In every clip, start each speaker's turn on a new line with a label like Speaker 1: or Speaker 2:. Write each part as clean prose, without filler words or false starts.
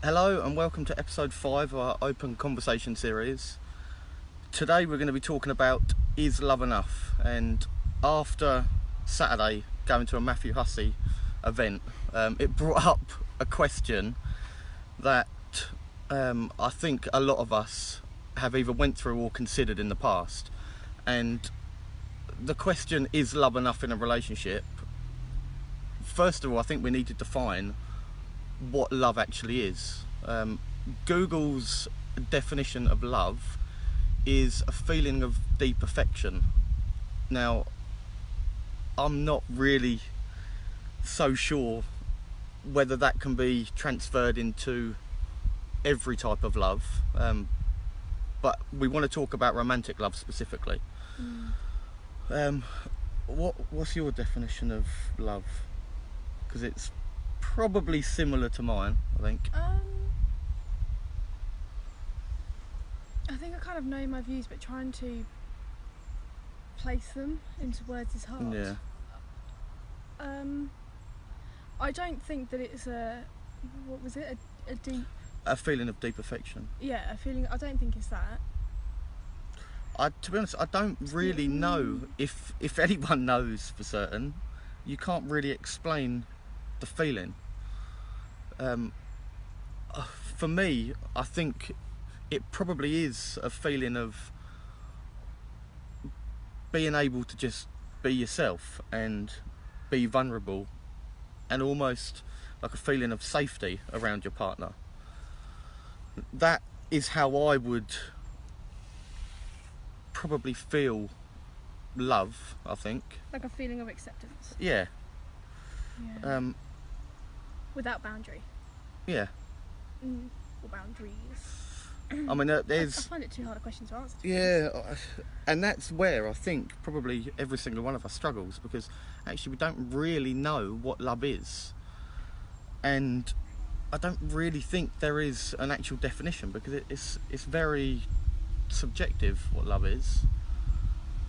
Speaker 1: Hello and welcome to episode 5 of our open conversation series. Today we're going to be talking about is love enough, and after Saturday going to a Matthew Hussey event, it brought up a question that I think a lot of us have either went through or considered in the past. And the question, is love enough in a relationship? First of all, I think we need to define what love actually is. Google's definition of love is a feeling of deep affection. Now, I'm not really so sure whether that can be transferred into every type of love, but we want to talk about romantic love specifically. What's your definition of love? Because it's probably similar to mine, I think.
Speaker 2: I think I kind of know my views, but trying to place them into words is hard.
Speaker 1: Yeah.
Speaker 2: I don't think that it's a deep...
Speaker 1: A feeling of deep affection.
Speaker 2: Yeah, a feeling... I don't think it's that.
Speaker 1: To be honest, I don't really know if anyone knows for certain. You can't really explain the feeling. For me, I think it probably is a feeling of being able to just be yourself and be vulnerable, and almost like a feeling of safety around your partner. That is how I would probably feel love, I think.
Speaker 2: Like a feeling of acceptance.
Speaker 1: Yeah.
Speaker 2: Without boundary.
Speaker 1: Yeah.
Speaker 2: Or boundaries.
Speaker 1: I mean, there's...
Speaker 2: I find it too hard a question to answer.
Speaker 1: Yeah, and that's where I think probably every single one of us struggles, because actually we don't really know what love is. And I don't really think there is an actual definition, because it's very subjective what love is,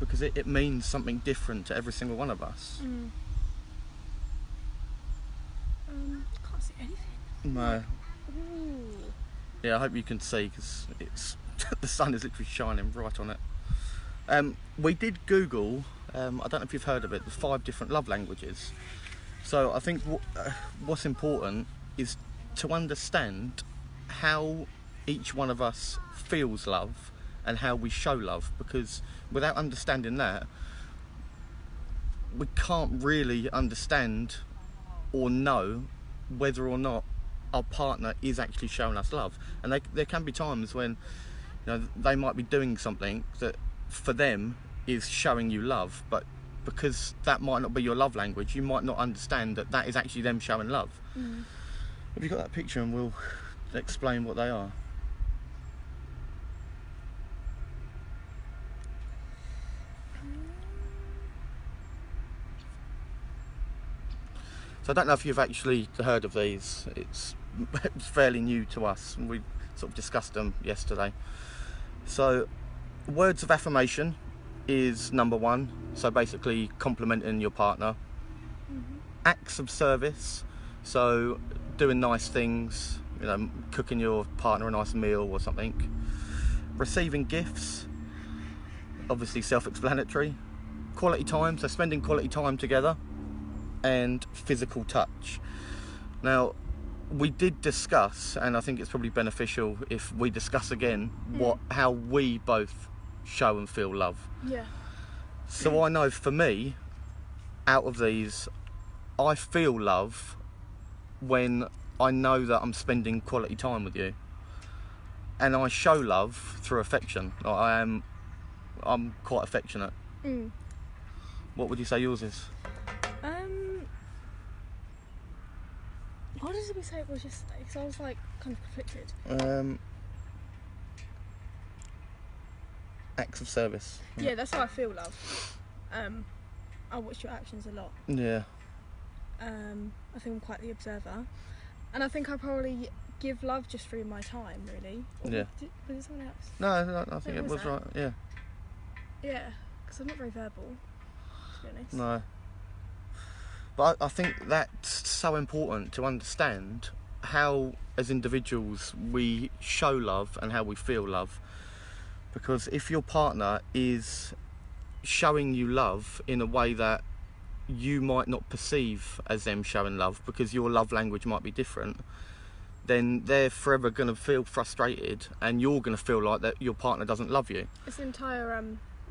Speaker 1: because it means something different to every single one of us.
Speaker 2: Can't see anything.
Speaker 1: No.
Speaker 2: Ooh.
Speaker 1: Yeah, I hope you can see, because it's the sun is literally shining right on it. We did Google, I don't know if you've heard of it, the 5 different love languages. So I think what's important is to understand how each one of us feels love and how we show love, because without understanding that, we can't really understand or know whether or not our partner is actually showing us love. And there can be times when, you know, they might be doing something that for them is showing you love, but because that might not be your love language, you might not understand that that is actually them showing love. Have you got that picture, and we'll explain what they are? So I don't know if you've actually heard of these. It's fairly new to us, and we sort of discussed them yesterday. So words of affirmation is number 1, so basically complimenting your partner. Acts of service, so doing nice things, you know, cooking your partner a nice meal or something. Receiving gifts, obviously self-explanatory. Quality time, so spending quality time together. And physical touch. Now, we did discuss, and I think it's probably beneficial if we discuss again how we both show and feel love.
Speaker 2: Yeah.
Speaker 1: So I know for me, out of these, I feel love when I know that I'm spending quality time with you, and I show love through affection. I'm quite affectionate. What would you say yours is?
Speaker 2: What did we say it was yesterday? Because I was like kind of conflicted.
Speaker 1: Acts of service.
Speaker 2: Yeah, that's how I feel love. I watch your actions a lot.
Speaker 1: Yeah.
Speaker 2: I think I'm quite the observer, and I think I probably give love just through my time, really.
Speaker 1: Yeah.
Speaker 2: Was it someone else?
Speaker 1: No, I think it was right. Yeah.
Speaker 2: Yeah, because I'm not very verbal, to be honest.
Speaker 1: No. But I think that's so important to understand how, as individuals, we show love and how we feel love. Because if your partner is showing you love in a way that you might not perceive as them showing love, because your love language might be different, then they're forever going to feel frustrated, and you're going to feel like that your partner doesn't love you.
Speaker 2: It's an entire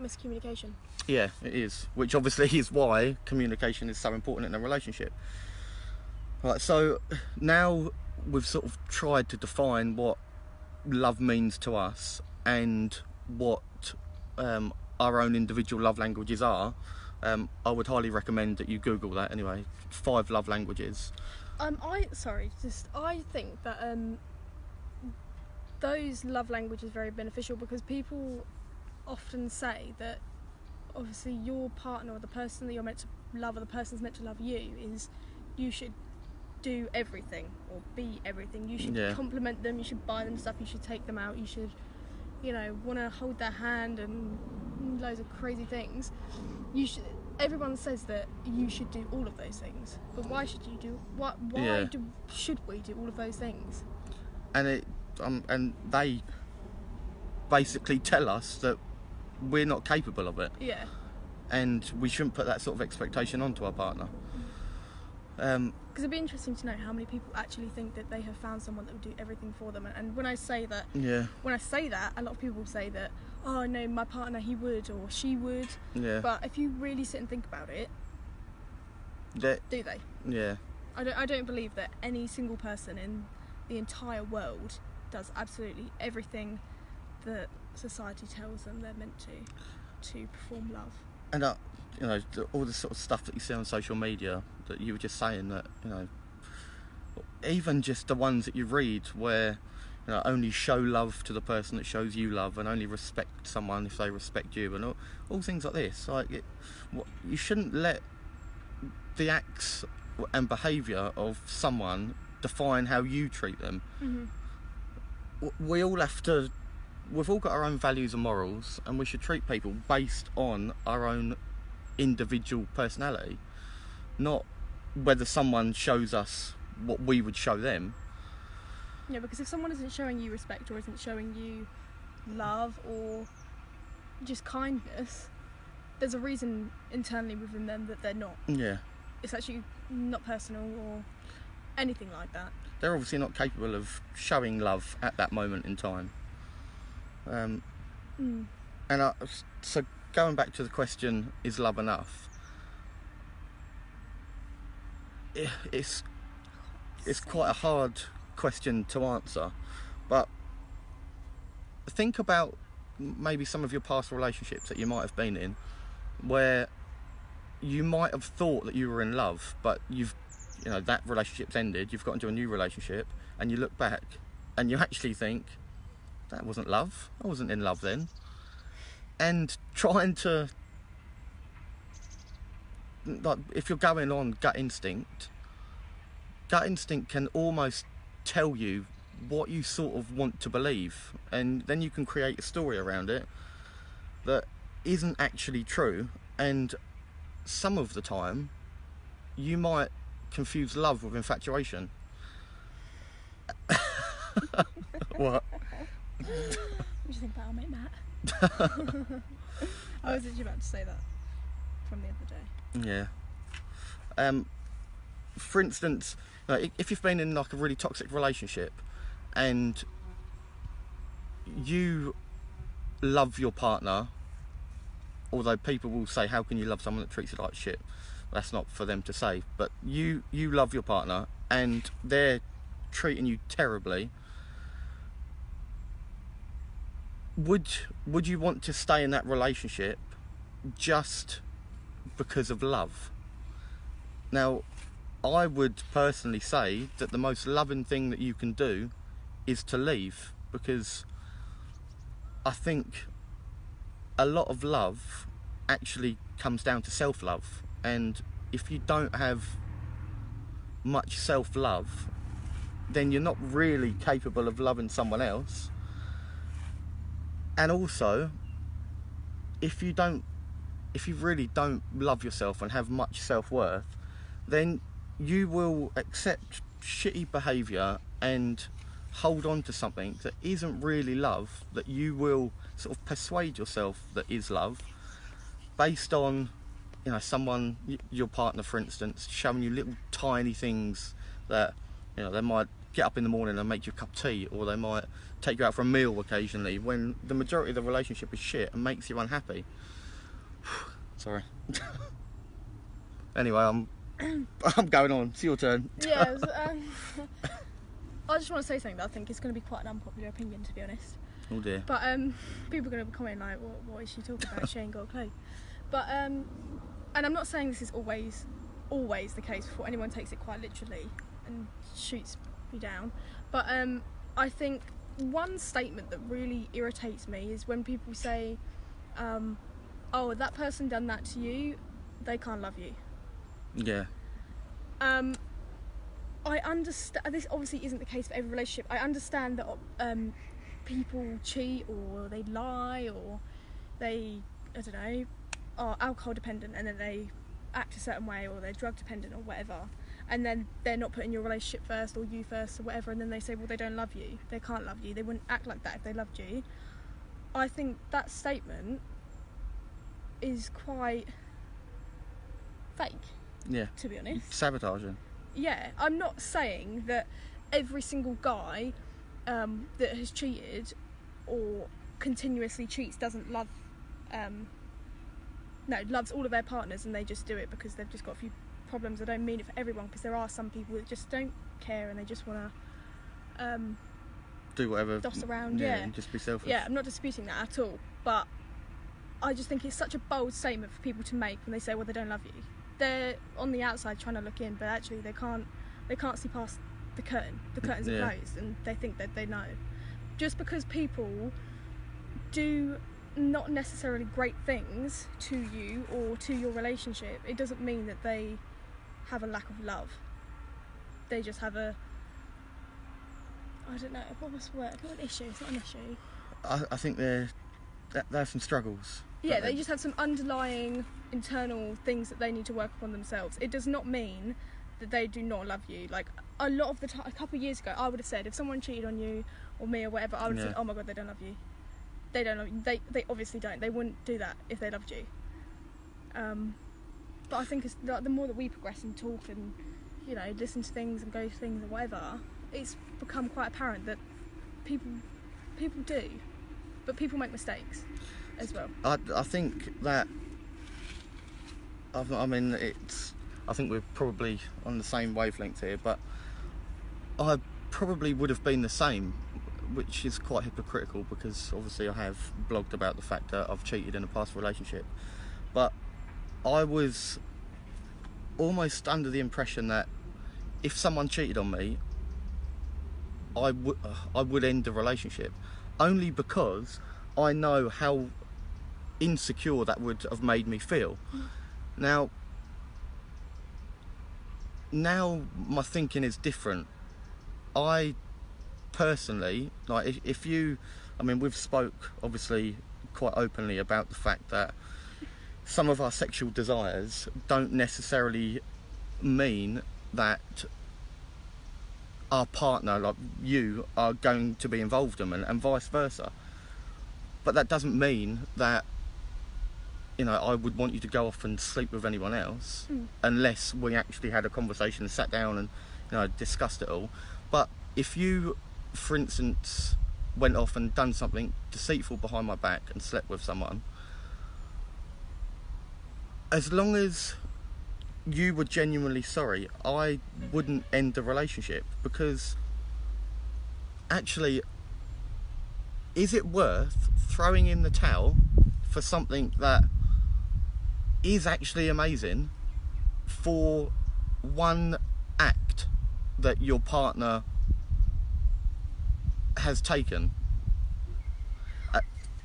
Speaker 2: miscommunication.
Speaker 1: Yeah, it is. Which obviously is why communication is so important in a relationship. Right, so now we've sort of tried to define what love means to us and what our own individual love languages are. I would highly recommend that you Google that anyway. 5 love languages.
Speaker 2: I think that those love languages are very beneficial, because people often say that obviously your partner, or the person that you're meant to love, or the person's meant to love you, is you should do everything or be everything. You should compliment them, you should buy them stuff, you should take them out, you should, want to hold their hand and loads of crazy things. Everyone says that you should do all of those things, but why should you do should we do all of those things?
Speaker 1: And and they basically tell us that we're not capable of it.
Speaker 2: Yeah.
Speaker 1: And we shouldn't put that sort of expectation onto our partner.
Speaker 2: Because it'd be interesting to know how many people actually think that they have found someone that would do everything for them. And when I say that, a lot of people say that, oh no, my partner, he would or she would.
Speaker 1: Yeah.
Speaker 2: But if you really sit and think about it, do they?
Speaker 1: Yeah.
Speaker 2: I don't believe that any single person in the entire world does absolutely everything that society tells them they're meant to perform love.
Speaker 1: And all the sort of stuff that you see on social media that you were just saying, that even just the ones that you read where only show love to the person that shows you love, and only respect someone if they respect you, and all things like this. You shouldn't let the acts and behaviour of someone define how you treat them. Mm-hmm. We've all got our own values and morals, and we should treat people based on our own individual personality, not whether someone shows us what we would show them.
Speaker 2: Yeah, because if someone isn't showing you respect, or isn't showing you love, or just kindness, there's a reason internally within them that they're not.
Speaker 1: Yeah. It's
Speaker 2: actually not personal or anything like that.
Speaker 1: They're obviously not capable of showing love at that moment in time. So going back to the question, is love enough? It's quite a hard question to answer, but think about maybe some of your past relationships that you might have been in, where you might have thought that you were in love, but that relationship's ended, you've got into a new relationship, and you look back and you actually think, that wasn't love, I wasn't in love then. And trying to, if you're going on gut instinct can almost tell you what you sort of want to believe, and then you can create a story around it that isn't actually true. And some of the time you might confuse love with infatuation. What?
Speaker 2: What do you think that'll make Matt? I was actually about to say that from the other day.
Speaker 1: Yeah. For instance, if you've been in a really toxic relationship and you love your partner, although people will say, how can you love someone that treats you like shit? That's not for them to say, but you love your partner and they're treating you terribly. Would you want to stay in that relationship just because of love? Now, I would personally say that the most loving thing that you can do is to leave, because I think a lot of love actually comes down to self-love, and if you don't have much self-love, then you're not really capable of loving someone else. And also, if you really don't love yourself and have much self-worth, then you will accept shitty behaviour and hold on to something that isn't really love, that you will sort of persuade yourself that is love, based on, you know, someone, your partner for instance, showing you little tiny things that, you know, they might get up in the morning and make you a cup of tea, or they might take you out for a meal occasionally, when the majority of the relationship is shit and makes you unhappy. Sorry. Anyway, I'm going on. It's your turn.
Speaker 2: Yeah, I just want to say something that I think is going to be quite an unpopular opinion, to be honest.
Speaker 1: Oh dear.
Speaker 2: But people are going to be commenting like, what is she talking about? She ain't got a clue. But and I'm not saying this is always the case before anyone takes it quite literally and shoots me down. But I think one statement that really irritates me is when people say, "Oh, that person done that to you, they can't love you."
Speaker 1: Yeah.
Speaker 2: I understand this obviously isn't the case for every relationship. I understand that people cheat, or they lie, or they, I don't know, are alcohol dependent and then they act a certain way, or they're drug dependent or whatever, and then they're not putting your relationship first or you first or whatever, and then they say, well, they don't love you, they can't love you, they wouldn't act like that if they loved you. I think that statement is quite fake,
Speaker 1: Yeah.
Speaker 2: to be honest.
Speaker 1: Sabotaging.
Speaker 2: Yeah, I'm not saying that every single guy that has cheated or continuously cheats doesn't love, loves all of their partners and they just do it because they've just got a few problems. I don't mean it for everyone, because there are some people that just don't care and they just want to
Speaker 1: do whatever.
Speaker 2: doss around.
Speaker 1: Yeah, and just be selfish.
Speaker 2: Yeah, I'm not disputing that at all, but I just think it's such a bold statement for people to make when they say, well, they don't love you. They're on the outside trying to look in, but actually they can't see past the curtain. The curtains are closed and they think that they know. Just because people do not necessarily great things to you or to your relationship, it doesn't mean that they have a lack of love. They just have a, I don't know, what's the word? Not an issue, it's not an issue.
Speaker 1: I think there's some struggles.
Speaker 2: Yeah, they just have some underlying internal things that they need to work upon themselves. It does not mean that they do not love you. Like, a lot of the time, a couple of years ago, I would have said, if someone cheated on you or me or whatever, I would have said, oh my god, they don't love you. They don't love you. They obviously don't. They wouldn't do that if they loved you. But I think it's the more that we progress and talk and, you know, listen to things and go to things or whatever, it's become quite apparent that people do, but people make mistakes as well.
Speaker 1: I think that, I mean, I think we're probably on the same wavelength here, but I probably would have been the same, which is quite hypocritical because obviously I have blogged about the fact that I've cheated in a past relationship, but I was almost under the impression that if someone cheated on me, I would end the relationship, only because I know how insecure that would have made me feel. Now my thinking is different. I personally, like, if you, I mean, we've spoke obviously quite openly about the fact that some of our sexual desires don't necessarily mean that our partner, like you, are going to be involved in them, and vice versa. But that doesn't mean that, you know, I would want you to go off and sleep with anyone else unless we actually had a conversation and sat down and, you know, discussed it all. But if you, for instance, went off and done something deceitful behind my back and slept with someone, as long as you were genuinely sorry, I wouldn't end the relationship, because actually, is it worth throwing in the towel for something that is actually amazing for one act that your partner has taken?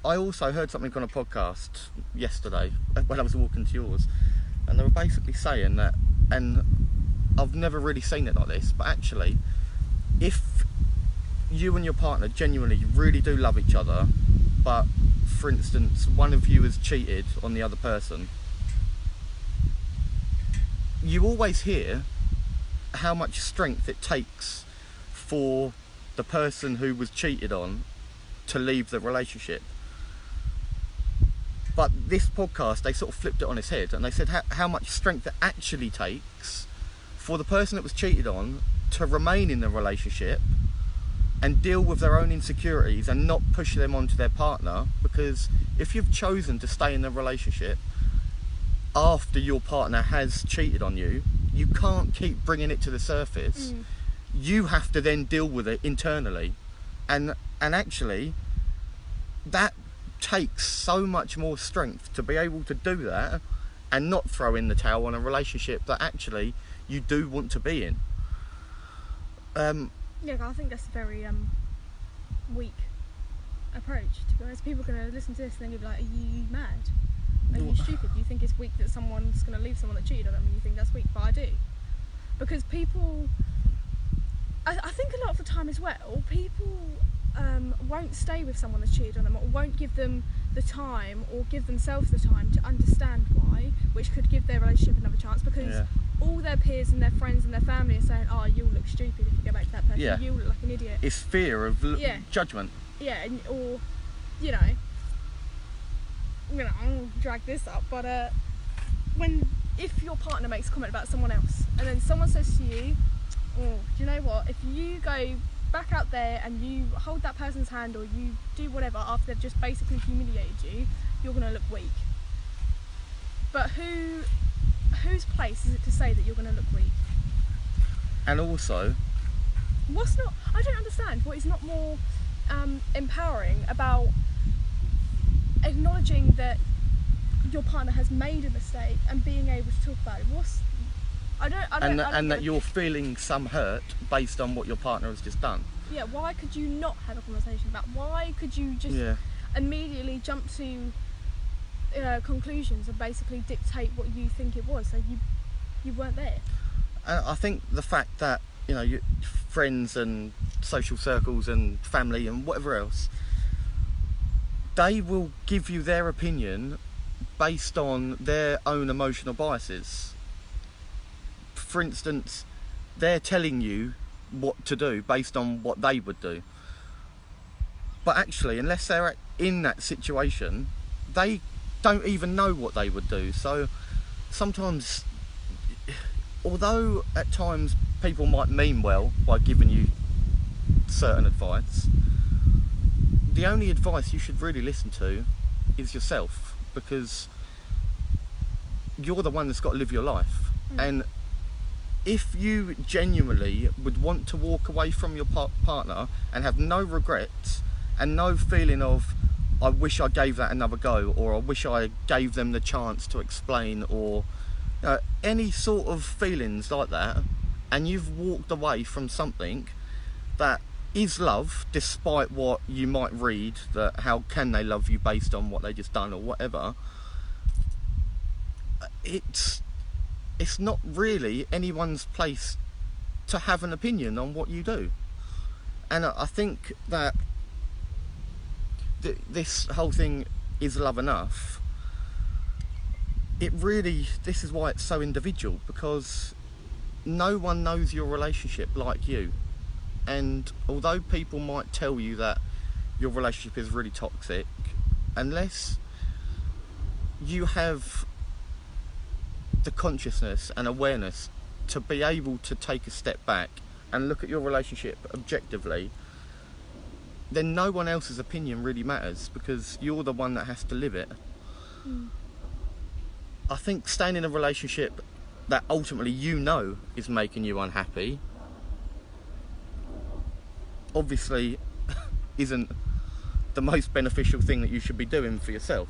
Speaker 1: I also heard something on a podcast yesterday when I was walking to yours, and they were basically saying that, and I've never really seen it like this, but actually, if you and your partner genuinely really do love each other, but for instance one of you has cheated on the other person, you always hear how much strength it takes for the person who was cheated on to leave the relationship. But this podcast, they sort of flipped it on its head, and they said how much strength it actually takes for the person that was cheated on to remain in the relationship and deal with their own insecurities and not push them onto their partner. Because if you've chosen to stay in the relationship after your partner has cheated on you, you can't keep bringing it to the surface. You have to then deal with it internally, and actually that takes so much more strength to be able to do that and not throw in the towel on a relationship that actually you do want to be in.
Speaker 2: Yeah, I think that's a very weak approach, to be honest. People are going to listen to this and then be like, are you mad? Are you stupid? Do you think it's weak that someone's going to leave someone that cheated on them and you think that's weak? But I do. Because people, I think a lot of the time as well, people won't stay with someone that's cheated on them, or won't give them the time or give themselves the time to understand why, which could give their relationship another chance, because all their peers and their friends and their family are saying, oh, you'll look stupid if you go back to that person, you'll look like an idiot.
Speaker 1: It's fear of judgment.
Speaker 2: Yeah, or, I'll drag this up, but if your partner makes a comment about someone else, and then someone says to you, oh, do you know what, if you go back out there and you hold that person's hand, or you do whatever after they've just basically humiliated you, you're going to look weak. But whose place is it to say that you're going to look weak?
Speaker 1: And also,
Speaker 2: I don't understand what is not more empowering about acknowledging that your partner has made a mistake and being able to talk about it.
Speaker 1: That you're feeling some hurt based on what your partner has just done.
Speaker 2: Yeah, why could you not have a conversation about? Why could you just immediately jump to conclusions and basically dictate what you think it was? So you weren't there.
Speaker 1: And I think the fact that your friends and social circles and family and whatever else, they will give you their opinion based on their own emotional biases. For instance, they're telling you what to do based on what they would do. But actually, unless they're in that situation, they don't even know what they would do. So sometimes, although at times people might mean well by giving you certain advice, the only advice you should really listen to is yourself, because you're the one that's got to live your life. And if you genuinely would want to walk away from your partner and have no regrets and no feeling of, I wish I gave that another go, or I wish I gave them the chance to explain, or any sort of feelings like that, and you've walked away from something that is love, despite what you might read, that how can they love you based on what they just done or whatever, it's not really anyone's place to have an opinion on what you do. And I think that this whole thing is love enough. This is why it's so individual, because no one knows your relationship like you. And although people might tell you that your relationship is really toxic, unless you have the consciousness and awareness to be able to take a step back and look at your relationship objectively, then no one else's opinion really matters, because you're the one that has to live it. I think staying in a relationship that ultimately is making you unhappy obviously isn't the most beneficial thing that you should be doing for yourself.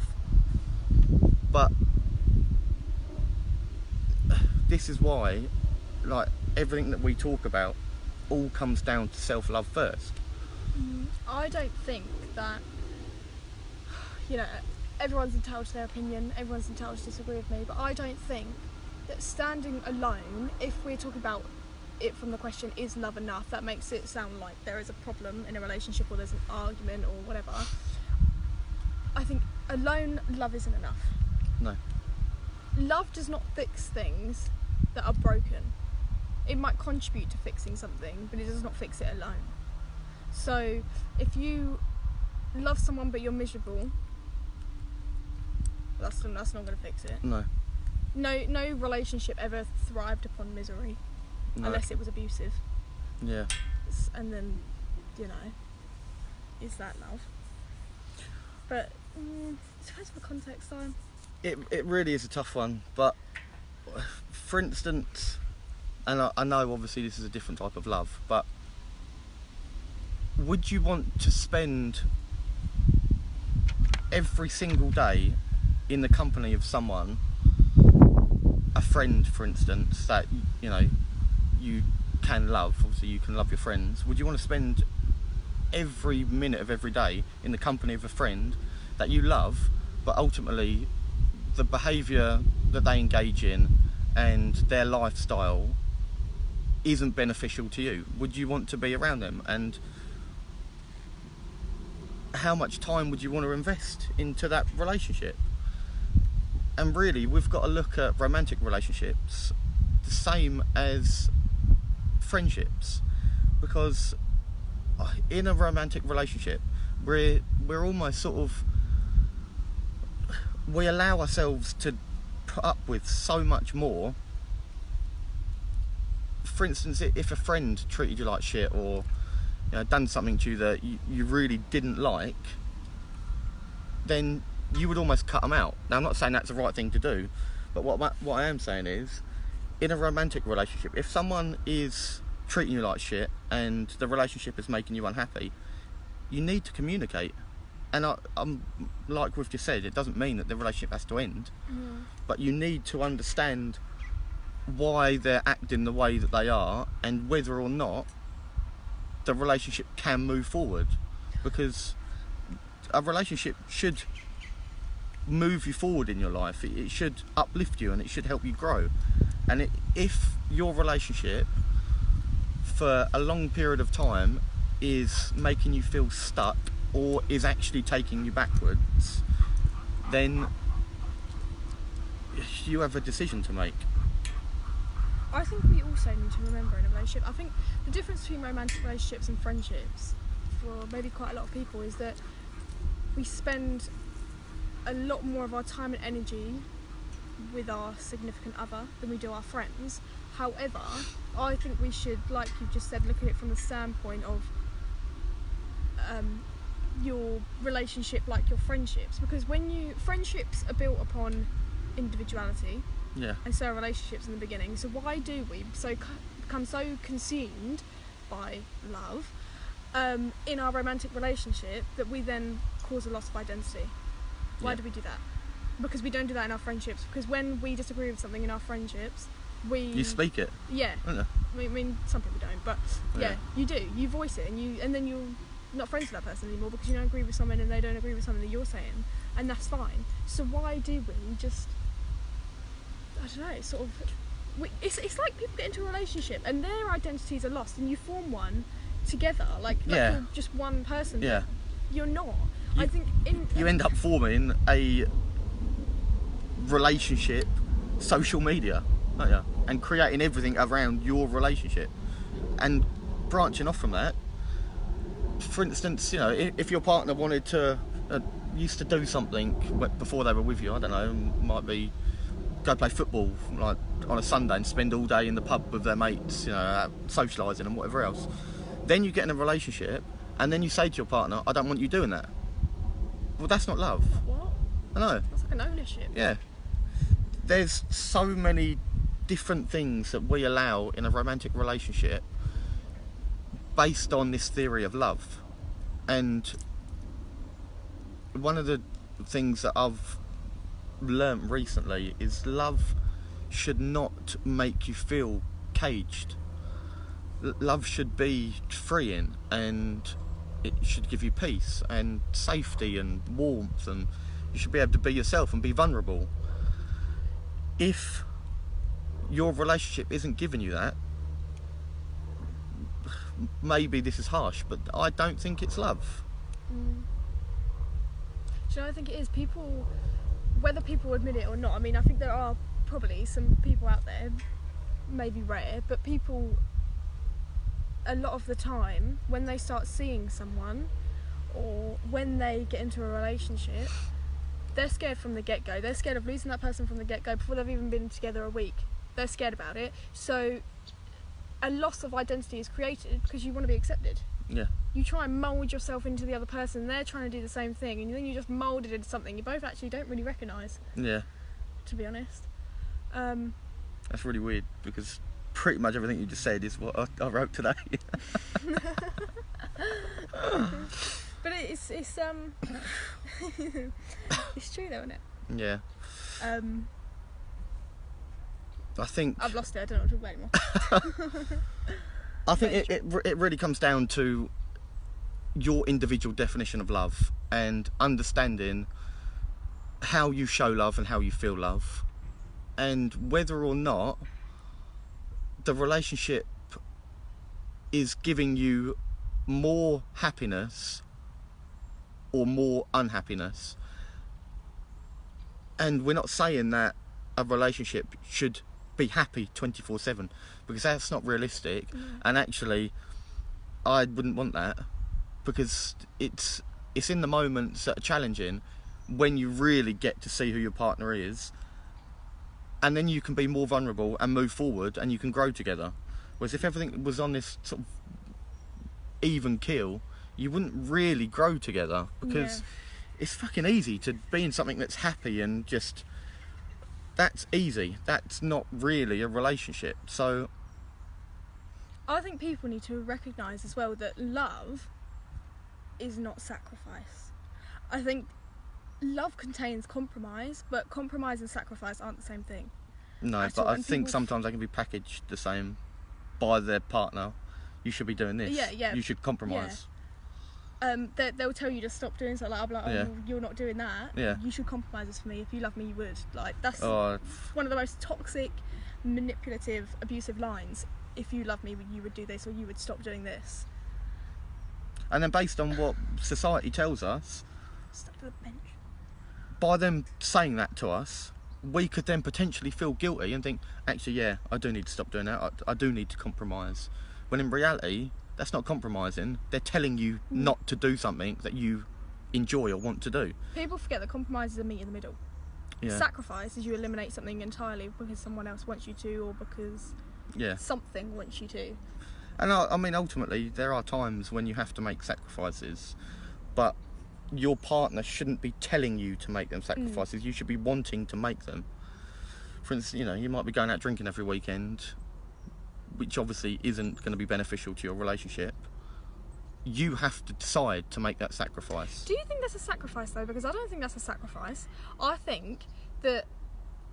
Speaker 1: But this is why, everything that we talk about all comes down to self-love first.
Speaker 2: I don't think that, everyone's entitled to their opinion, everyone's entitled to disagree with me, but I don't think that standing alone, if we're talking about it from the question, is love enough, that makes it sound like there is a problem in a relationship or there's an argument or whatever. I think alone love isn't enough.
Speaker 1: No.
Speaker 2: Love does not fix things that are broken. it might contribute to fixing something, but it does not fix it alone. So if you love someone but you're miserable, that's not going to fix it.
Speaker 1: No.
Speaker 2: No relationship ever thrived upon misery, unless it was abusive.
Speaker 1: Yeah.
Speaker 2: And then, is that love? But it depends on the context, though.
Speaker 1: It really is a tough one, but for instance, and I know obviously this is a different type of love, but would you want to spend every single day in the company of someone, a friend for instance, that you can love? Obviously you can love your friends. Would you want to spend every minute of every day in the company of a friend that you love, but ultimately the behaviour that they engage in and their lifestyle isn't beneficial to you? Would you want to be around them? And how much time would you want to invest into that relationship? And really, we've got to look at romantic relationships the same as friendships, because in a romantic relationship, we're almost sort of, we allow ourselves to put up with so much more. For instance, if a friend treated you like shit, or done something to you that you really didn't like, then you would almost cut them out. Now, I'm not saying that's the right thing to do, but what I am saying is, in a romantic relationship, if someone is treating you like shit and the relationship is making you unhappy, you need to communicate. And I'm like we've just said, it doesn't mean that the relationship has to end, but you need to understand why they're acting the way that they are and whether or not the relationship can move forward, because a relationship should move you forward in your life. It should uplift you and it should help you grow. And if your relationship for a long period of time is making you feel stuck or is actually taking you backwards, then you have a decision to make.
Speaker 2: I think we also need to remember in a relationship, I think the difference between romantic relationships and friendships for maybe quite a lot of people is that we spend a lot more of our time and energy with our significant other than we do our friends. However, I think we should, like you just said, look at it from the standpoint of your relationship like your friendships, because friendships are built upon individuality, and so are relationships in the beginning. So why do we become so consumed by love in our romantic relationship that we then cause a loss of identity? Why do we do that? Because we don't do that in our friendships. Because when we disagree with something in our friendships, you speak it. Yeah. I mean, some people don't, but you do. You voice it, and then you're not friends with that person anymore because you don't agree with someone and they don't agree with something that you're saying, and that's fine. So why do we just, I don't know, sort of, it's like people get into a relationship and their identities are lost and you form one together, like you're just one person. Yeah. You're not. I think you end up forming a relationship social media, don't you? And creating everything around your relationship and branching off from that. For instance, if your partner wanted to used to do something before they were with you, I don't know, might be go play football like on a Sunday and spend all day in the pub with their mates, socialising and whatever else. Then you get in a relationship and then you say to your partner, I don't want you doing that. Well, that's not love. What?
Speaker 1: I know.
Speaker 2: That's like an ownership.
Speaker 1: Yeah. There's so many different things that we allow in a romantic relationship based on this theory of love. And one of the things that I've learnt recently is love should not make you feel caged. Love should be freeing, and it should give you peace and safety and warmth, and you should be able to be yourself and be vulnerable. If your relationship isn't giving you that, maybe this is harsh, but I don't think it's love.
Speaker 2: Do I think it is? People, whether people admit it or not, I mean, I think there are probably some people out there maybe rare, but people, a lot of the time, when they start seeing someone or when they get into a relationship, they're scared from the get-go. They're scared of losing that person from the get-go before they've even been together a week. They're scared about it. So a loss of identity is created because you want to be accepted.
Speaker 1: Yeah.
Speaker 2: You try and mould yourself into the other person, they're trying to do the same thing, and then you just moulded into something you both actually don't really recognise.
Speaker 1: Yeah.
Speaker 2: To be honest.
Speaker 1: That's really weird, because pretty much everything you just said is what I wrote today.
Speaker 2: But it's it's true though, isn't it?
Speaker 1: Yeah. I think
Speaker 2: I've lost it. I don't know what to talk about anymore.
Speaker 1: I think it really comes down to your individual definition of love and understanding how you show love and how you feel love, and whether or not the relationship is giving you more happiness or more unhappiness. And we're not saying that a relationship should be happy 24/7, because that's not realistic. And actually I wouldn't want that, because it's in the moments that are challenging when you really get to see who your partner is, and then you can be more vulnerable and move forward and you can grow together. Whereas if everything was on this sort of even keel, you wouldn't really grow together, because it's fucking easy to be in something that's happy and just, that's easy. That's not really a relationship. So
Speaker 2: I think people need to recognise as well that love is not sacrifice. I think love contains compromise, but compromise and sacrifice aren't the same thing.
Speaker 1: no, but I think sometimes they can be packaged the same by their partner. You should be doing this.
Speaker 2: Yeah.
Speaker 1: You should compromise.
Speaker 2: They'll tell you to stop doing something. Like, I'll be like, oh,
Speaker 1: Yeah.
Speaker 2: you're not doing that.
Speaker 1: Yeah.
Speaker 2: You should compromise this for me. If you love me, you would. Like, that's
Speaker 1: Oh,
Speaker 2: one of the most toxic, manipulative, abusive lines. If you love me, you would do this, or you would stop doing this.
Speaker 1: and then based on what society tells us,
Speaker 2: Stuck to the bench.
Speaker 1: by them saying that to us, we could then potentially feel guilty and think, actually, yeah, I do need to stop doing that. I do need to compromise. When in reality, that's not compromising. They're telling you not to do something that you enjoy or want to do.
Speaker 2: People forget that compromise is a meet in the middle.
Speaker 1: Yeah.
Speaker 2: Sacrifice is you eliminate something entirely because someone else wants you to, or because
Speaker 1: Yeah.
Speaker 2: something wants you to.
Speaker 1: And I mean, ultimately, there are times when you have to make sacrifices, but your partner shouldn't be telling you to make them sacrifices. You should be wanting to make them. For instance, you might be going out drinking every weekend, which obviously isn't going to be beneficial to your relationship. You have to decide to make that sacrifice.
Speaker 2: Do you think that's a sacrifice though? Because I don't think that's a sacrifice. I think that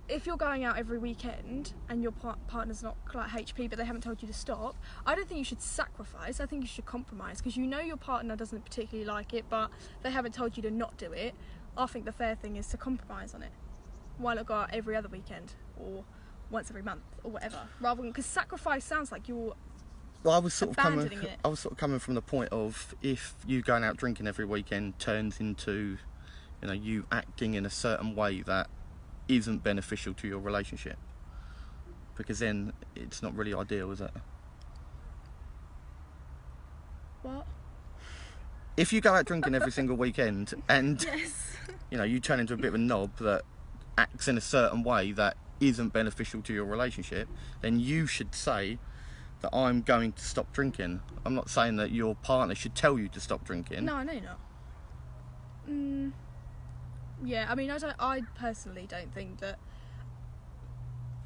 Speaker 2: if you're going out every weekend and your partner's not like HP, but they haven't told you to stop, I don't think you should sacrifice. I think you should compromise, because you know your partner doesn't particularly like it, but they haven't told you to not do it. I think the fair thing is to compromise on it. Why not go out every other weekend or once every month or whatever, rather than, because sacrifice sounds like you're
Speaker 1: Well, I was sort of
Speaker 2: abandoning it.
Speaker 1: coming from the point of, if you going out drinking every weekend turns into, you acting in a certain way that isn't beneficial to your relationship, because then it's not really ideal, is it?
Speaker 2: What?
Speaker 1: If you go out drinking every single weekend and
Speaker 2: Yes.
Speaker 1: you turn into a bit of a knob that acts in a certain way that isn't beneficial to your relationship, then you should say that I'm going to stop drinking. I'm not saying that your partner should tell you to stop drinking.
Speaker 2: No, I know you're not. Yeah, I mean, I personally don't think that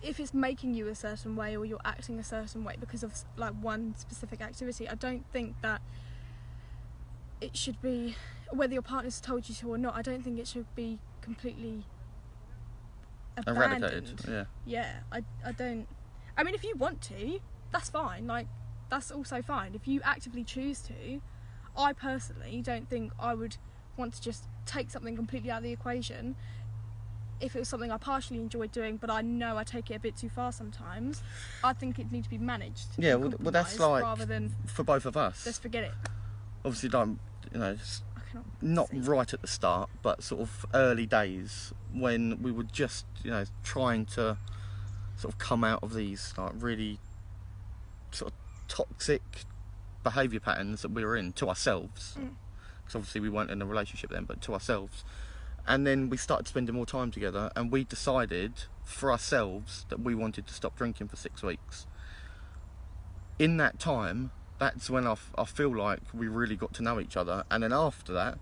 Speaker 2: if it's making you a certain way or you're acting a certain way because of like one specific activity, I don't think that it should be, whether your partner's told you to or not, I don't think it should be completely abandoned.
Speaker 1: Eradicated. Yeah.
Speaker 2: I don't. I mean, if you want to, that's fine. Like, that's also fine. If you actively choose to, I personally don't think I would want to just take something completely out of the equation. If it was something I partially enjoyed doing, but I know I take it a bit too far sometimes, I think it needs to be managed.
Speaker 1: Yeah, well, that's like,
Speaker 2: rather than
Speaker 1: for both of us.
Speaker 2: just forget it.
Speaker 1: Obviously, it's
Speaker 2: I cannot
Speaker 1: not
Speaker 2: see.
Speaker 1: right at the start, but sort of early days when we were just, trying to sort of come out of these like really sort of toxic behaviour patterns that we were in to ourselves, because obviously we weren't in a relationship then, but to ourselves. And then we started spending more time together, and we decided for ourselves that we wanted to stop drinking for 6 weeks. In that time, that's when I feel like we really got to know each other. And then after that,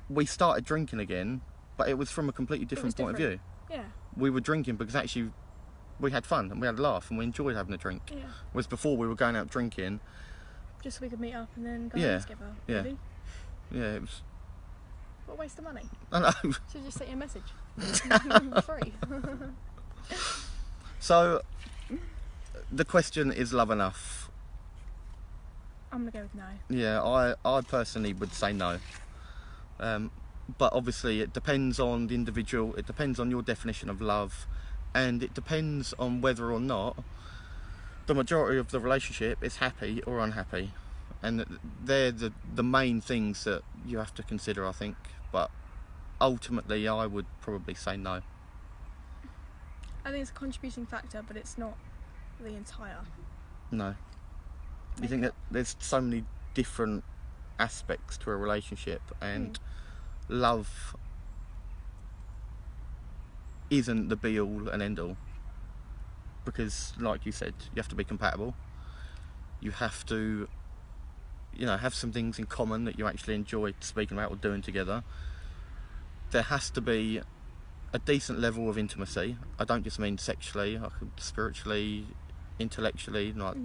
Speaker 1: we started drinking again, but it was from a completely different point of view.
Speaker 2: Yeah.
Speaker 1: We were drinking because actually we had fun and we had a laugh and we enjoyed having a drink.
Speaker 2: Yeah.
Speaker 1: Whereas before we were going out drinking.
Speaker 2: Just so we could meet up and then go
Speaker 1: Yeah.
Speaker 2: out together.
Speaker 1: Yeah.
Speaker 2: Really?
Speaker 1: Yeah, it was.
Speaker 2: What a waste of money.
Speaker 1: I know.
Speaker 2: Should just sent you a message. Free.
Speaker 1: So, the question is love enough?
Speaker 2: I'm gonna go with no.
Speaker 1: Yeah, I personally would say no. But obviously it depends on the individual, it depends on your definition of love, and it depends on whether or not the majority of the relationship is happy or unhappy. And they're the main things that you have to consider, I think. But ultimately I would probably say no.
Speaker 2: I think it's a contributing factor, but it's not the entire.
Speaker 1: No. You think that there's so many different aspects to a relationship, and love isn't the be all and end all, because like you said, you have to be compatible, you have to, you know, have some things in common that you actually enjoy speaking about or doing together. There has to be a decent level of intimacy. I don't just mean sexually, like spiritually, intellectually, like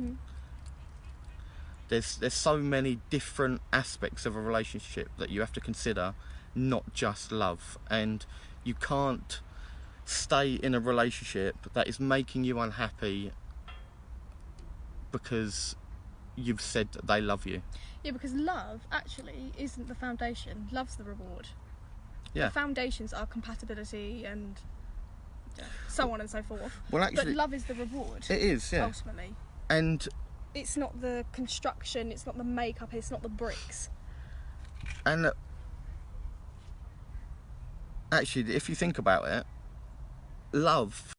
Speaker 1: there's so many different aspects of a relationship that you have to consider, not just love. And you can't stay in a relationship that is making you unhappy because you've said that they love you.
Speaker 2: Yeah, because love actually isn't the foundation. Love's the reward.
Speaker 1: Yeah.
Speaker 2: The foundations are compatibility and so on and so forth.
Speaker 1: Well, actually,
Speaker 2: but love is the reward.
Speaker 1: It is, yeah.
Speaker 2: Ultimately.
Speaker 1: And
Speaker 2: it's not the construction, it's not the makeup, it's not the bricks.
Speaker 1: And actually, if you think about it, love